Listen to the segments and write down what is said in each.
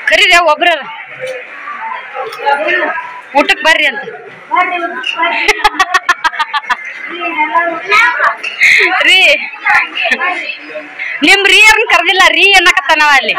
ಕರೀರಿ ಒಬ್ರ ಊಟಕ್ಕೆ ಬರ್ರಿ ಅಂತ ರೀ ನಿಮ್ ರೀ ಅವ್ರನ್ನ ಕರ್ದಿಲ್ಲ ರೀ ಅನ್ನಕತ್ತಾನವ ಅಲ್ಲಿ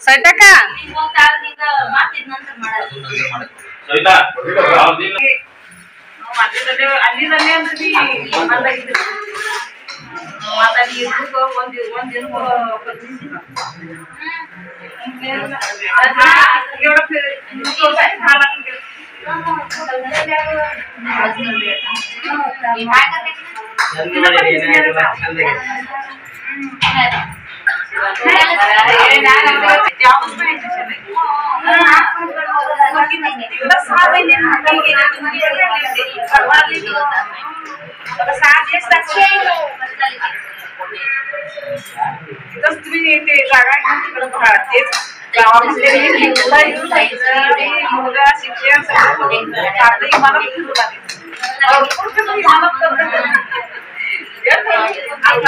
ಸೈತಕ್ಕ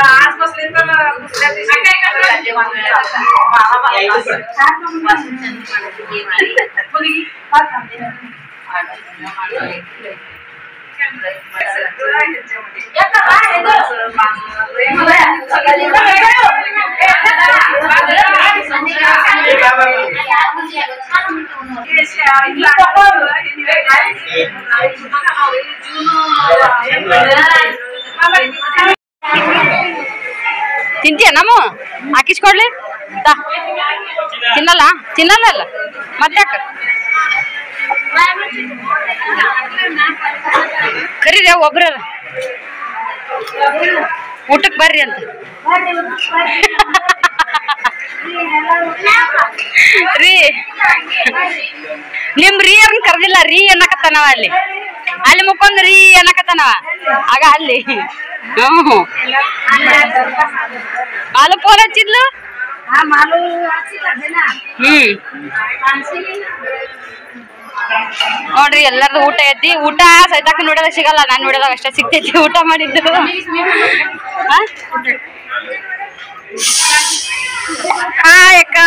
आज बसले तर ತಿಂತೀಯ ನಮ್ಮ ಹಾಕಿಸ್ಕೊಡ್ಲಿ ತಿನ್ನಲ್ಲ ತಿನ್ನಲ್ಲ ಅಲ್ಲ ಮತ್ತೆ ಕರೀರಿ ಒಬ್ರ ಊಟಕ್ಕೆ ಬರ್ರಿ ಅಂತ ರೀ ನಿಮ್ ರೀ ಅವ್ರನ್ನ ಕರ್ದಿಲ್ಲ ರೀ ಅನ್ನಕತ್ತಾನವ ಅಲ್ಲಿ ಅಲ್ಲಿ ಮುಕ್ಕೊಂಡ್ ರೀ ಅನ್ನಕತ್ತಾನವ ಆಗ ಅಲ್ಲಿ ಮಾಲು ಫೋನ್ ಹಚ್ಚಿದ್ಲು ನೋಡ್ರಿ ಎಲ್ಲಾರ್ದು ಊಟ ಐತಿ ಊಟ ಸೈತಾಕ ನೋಡಿದಾಗ ಸಿಗಲ್ಲ ನಾನ್ ನೋಡಿದಾಗ ಅಷ್ಟೇ ಸಿಗ್ತೈತಿ ಊಟ ಮಾಡಿದ್ದು ಅಕ್ಕ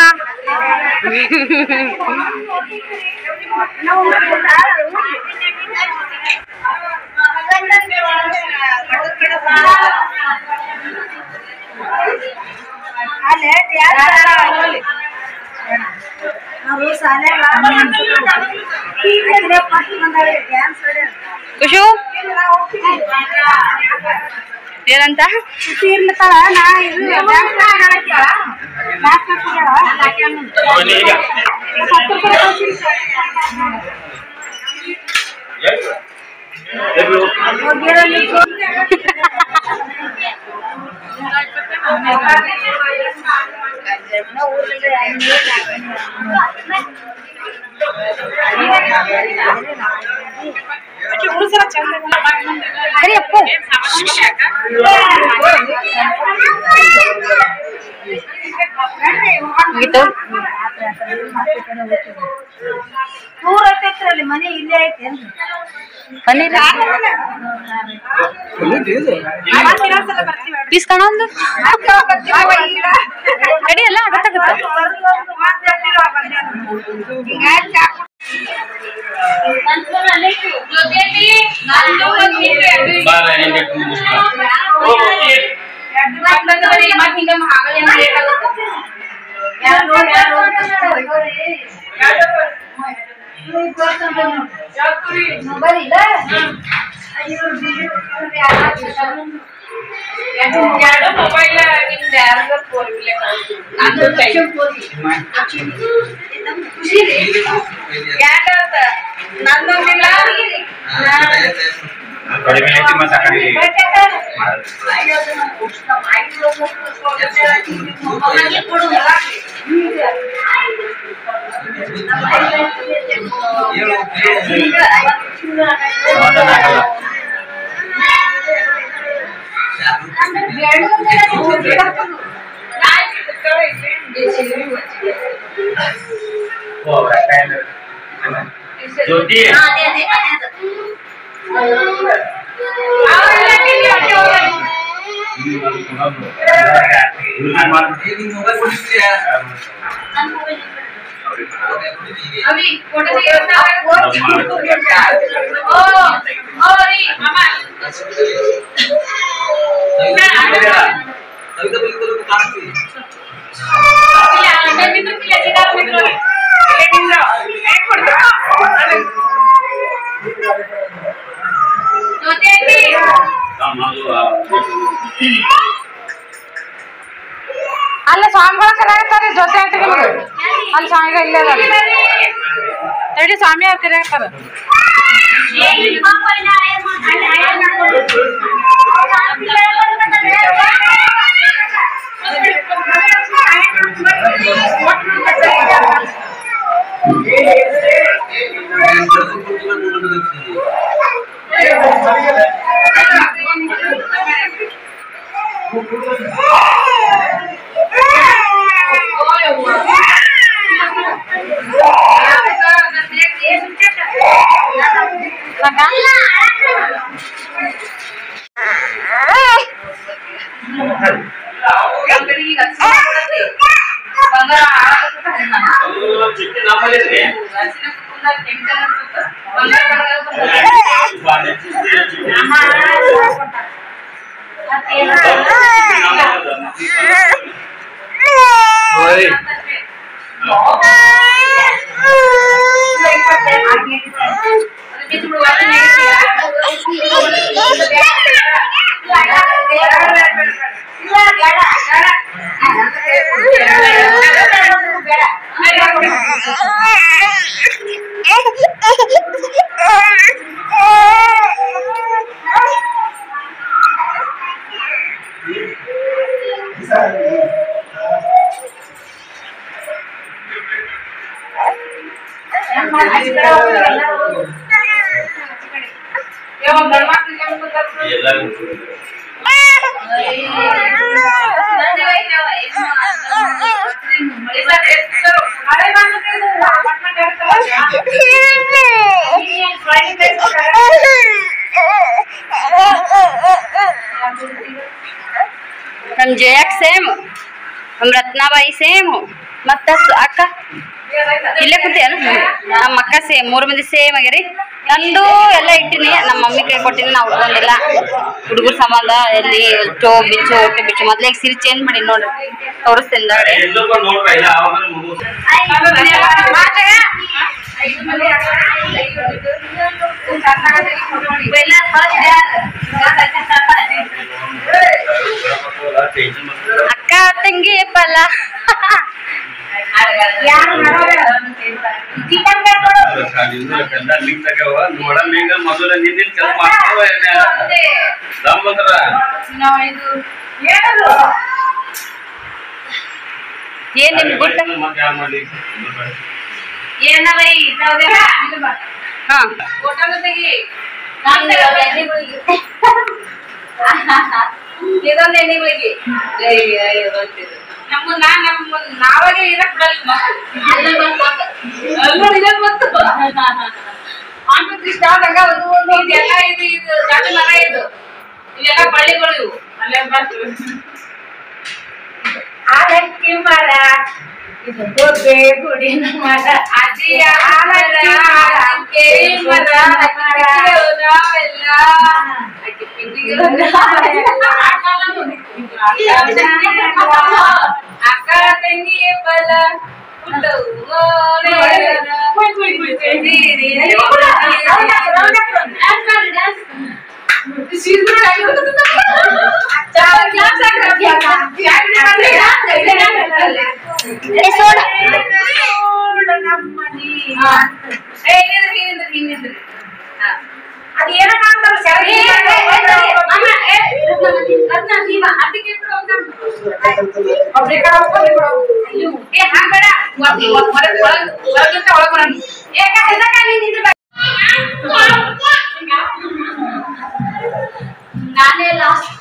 ಖುಷು ಏನಂತ ಮನೆ ಇಲ್ಲೇ ಐತೆ ಪೀಸ್ ಕಾಣ ಒಂದು ಕಡಿ ಎಲ್ಲ ಆಗತ್ತಾಗತ್ತ ಹಿಂಗ ಮೊಬೈಲ್ ನಿಮ್ದು ಯಾರು ಫೋನ್ ನಂದೊಂದಿಲ್ಲ ज्योति अभी फोटो ಅಲ್ಲ ಸ್ವಾಮಿಗಳ ಕರೆಯಾಗ್ತಾರೆ ಜೊತೆ ಅಂತ ಅಲ್ಲಿ ಸ್ವಾಮಿಗಳು ಇಲ್ಲೇ ತಡಿ ಸ್ವಾಮಿ ಅವ್ರು ಕರೆಯಾಗ್ತಾರ हम जयक सेम हम रत्नाबाई सेम मत अಕ್ಕ ಇಲ್ಲೇ ಕುಂತೀಯನ ನಮ್ಮ ಅಕ್ಕ ಸೇಮ್ 3 ಮಂದಿ ಸೇಮ್ ಆಗ್ಯಾರಿ ನಂದು ಎಲ್ಲ ಇಟ್ಟಿನಿ ನಮ್ಮ ಮಮ್ಮಿ ಕೈ ಕೊಟ್ಟಿನಿ ನಾ ಉಟ್ಕೊಂಡಿಲ್ಲ ಹುಡುಗರ ಸಂಬಂಧ ಎಲ್ಲಿ ಸ್ಟೋವ್ ಬಿಚ್ಚು ಹೊಟ್ಟೆ ಬಿಚ್ಚು ಮೊದಲೇ ಸೀರೆ ಚೇಂಜ್ ಮಾಡಿ ನೋಡ್ರಿ ತೋರಿಸ್ತೀನಿ ಅಕ್ಕ ತಂಗಿ ಪಲ್ಲ ಏನ್ ನಿಮ್ ಗುಟ್ಟ ಇದೊಂದು ಎಣ್ಣೆಗಳಿಗೆ ನಾವಾಗೆ ಇರಕ್ ಬಿಡಲ್ಲ ಇದೆಲ್ಲ ಇದು ದಾಟಿ ಮರ ಇದು ಇವೆಲ್ಲ ಬಳ್ಳಿಗಳು ಇವು ಅಲ್ಲೇ ಬರ್ತವೆ ಆಲಕ್ಕಿ ಮರ ಇದು ಗೋಬೆ ಗುಡಿನ ಮರ ಅಜ್ಜಿಯ ಮರ ನಾವೆಲ್ಲ ಅಕ್ಕ ತಂಗಿ ತೆಂಗಿ ಫಲ ಅದೇನ ನಾನೇ ಲಾಸ್ಟ್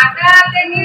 ಅಕ್ಕ ತೆಂಗಿ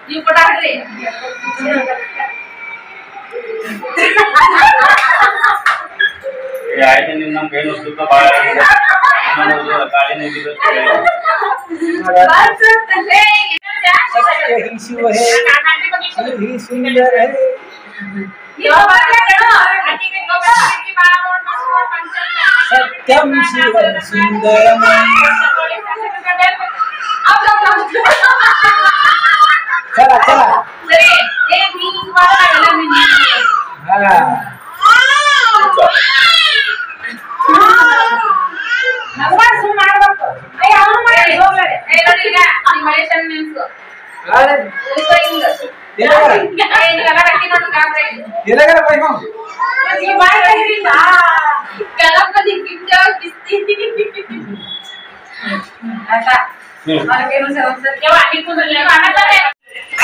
ನೀವು ಪಟ ಹಾಕ್ರಿ ಆಯ್ತು ನಿಮ್ಮ ನಮ್ಮ ಕೈ ಸುತ್ತ ಬಾಳ ಕಾಲಿ ನೀಡಿದ್ರು ही शिव है ही सुंदर है सत्यम शिव सुंदरम चला चला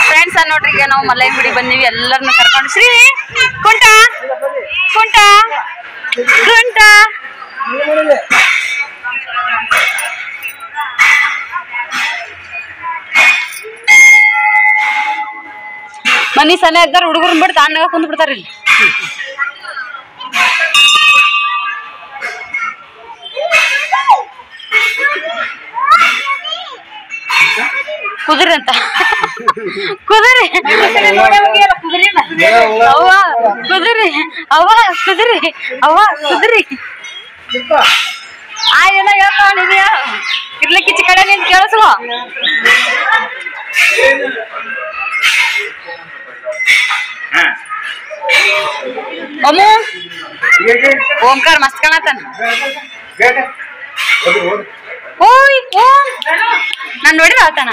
ಫ್ರೆಂಡ್ಸ್ ನೋಡ್ರಿ ಈಗ ನಾವು ಮಲ್ಲಯ್ಯನ ಬಂದೀವಿ ಎಲ್ಲರನ್ನ ಕರ್ಕೊಂಡು ಶ್ರೀ ಕುಂಟ ಕುಂಟ ಕುಂಟ ಮನಿ ಸನ ಇದ್ದಾರ ಹುಡುಗರನ್ನ ಬಿಟ್ಟು ತಾನಾಗ ಕುಂದ್ ಬಿಡ್ತಾರ ಇಲ್ಲಿ ಕುದುರೆ ಅಂತ ಕುದುರೆ ಅವ್ವ ಕುದುರೆ ಅವ್ವ ಕುದುರೆ ಅವ್ವ ಕುದುರೆ ಆ ಏನೋ ಹೇಳ್ತಾವ ನೀನು ಇರ್ಲಿಕ್ಕೆ ಈಚೆ ಕಡೆ ನಿಂತು ಕೇಳಿಸುವ ಅಮ್ಮು ಓಂಕಾರ ಮಸ್ತ್ ಕಾಣತಾನ ಓಯ್ ಓಂ ನಾನು ನೋಡಿದ ಆತಾನ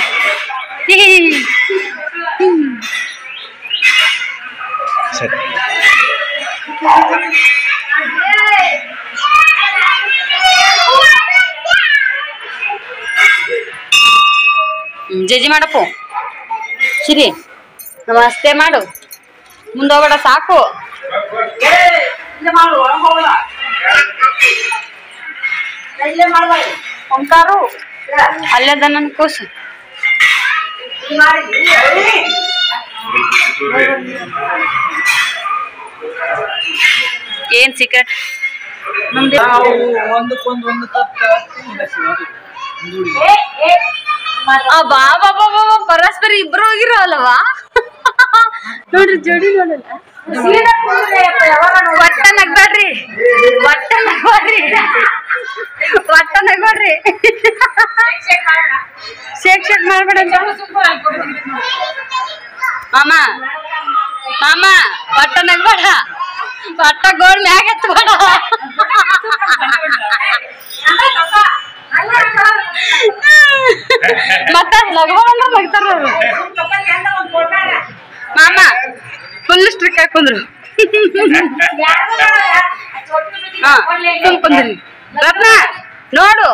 ಜಜ್ಜಿ ಮಾಡಪ್ಪು ಸಿರಿ ನಮಸ್ತೆ ಮಾಡು ಮುಂದೋಗ್ಬೇಡ ಸಾಕು ಓಂಕಾರು ಅಲ್ಲದ ನನ್ ಕೂಸು ಏನ್ ಸೀಕ್ರೆಟ್ ಒಂದಕ್ಕೊಂದು ಬಾ ಬಾ ಬಾ ಬಾ ಪರಸ್ಪರ ಇಬ್ರು ಹೋಗಿರೋ ಅಲ್ವಾ ನೋಡ್ರಿ ಜೋಡಿ ನೋಡಲ್ಲ ಒಟ್ಟ ನಗ್ಬೇಡ್ರಿ ಒಟ್ಟ ನಗ್ಬೇಡ್ರಿ ಒಟ್ಟ ನಗ್ಬೇಡ್ರಿ ಶೇಕ್ ಶೇಕ್ ಮಾಡ್ಬೇಡ ಮಾಮ ಮಾಮ ಒಟ್ಟ ನಗ್ಬೇಡ ಒಟ್ಟ ಗೋಳ್ ಮ್ಯಾಗ ಎತ್ಬೇಡ ಮತ್ತ ನಗಬಂದ ನಗ್ತಾರ ಮಾಮ ಫುಲ್ ಸ್ಟ್ರಿಕ್ ಹಾಕೊಂಡ್ರು ಹಾ ಫುಲ್ ಕುಂದ್ರಿ ರತ್ನ ನೋಡು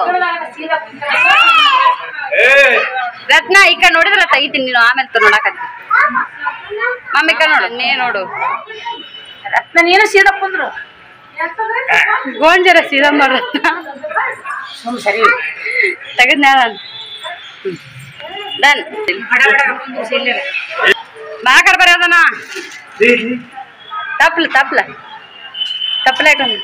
ರತ್ನ ಈಗ ನೋಡಿದ್ರ ತೆಗಿತೀನಿ ನೀನು ಆಮೇಲೆ ನೋಡಾಕತ್ತಿ ಮಮ್ಮಿ ನೋಡು ನೀ ನೋಡು ರತ್ನ ನೀನು ಸೀದಾ ಕುಂದ್ರು ಗೋಂಜರ ಸೀದಾ ಮಾಡ ಸರಿ ತೆಗದ್ ನಾನು ಡನ್ ಬಾಕರ್ ಬರೋದನ ತಪ್ಪಲ ತಪ್ಪಲ ತಪ್ಪಲ ಇಟ್ಕೊಂಡು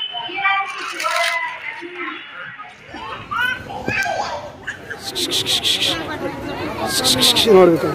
ನೋಡ್ಬೇಕು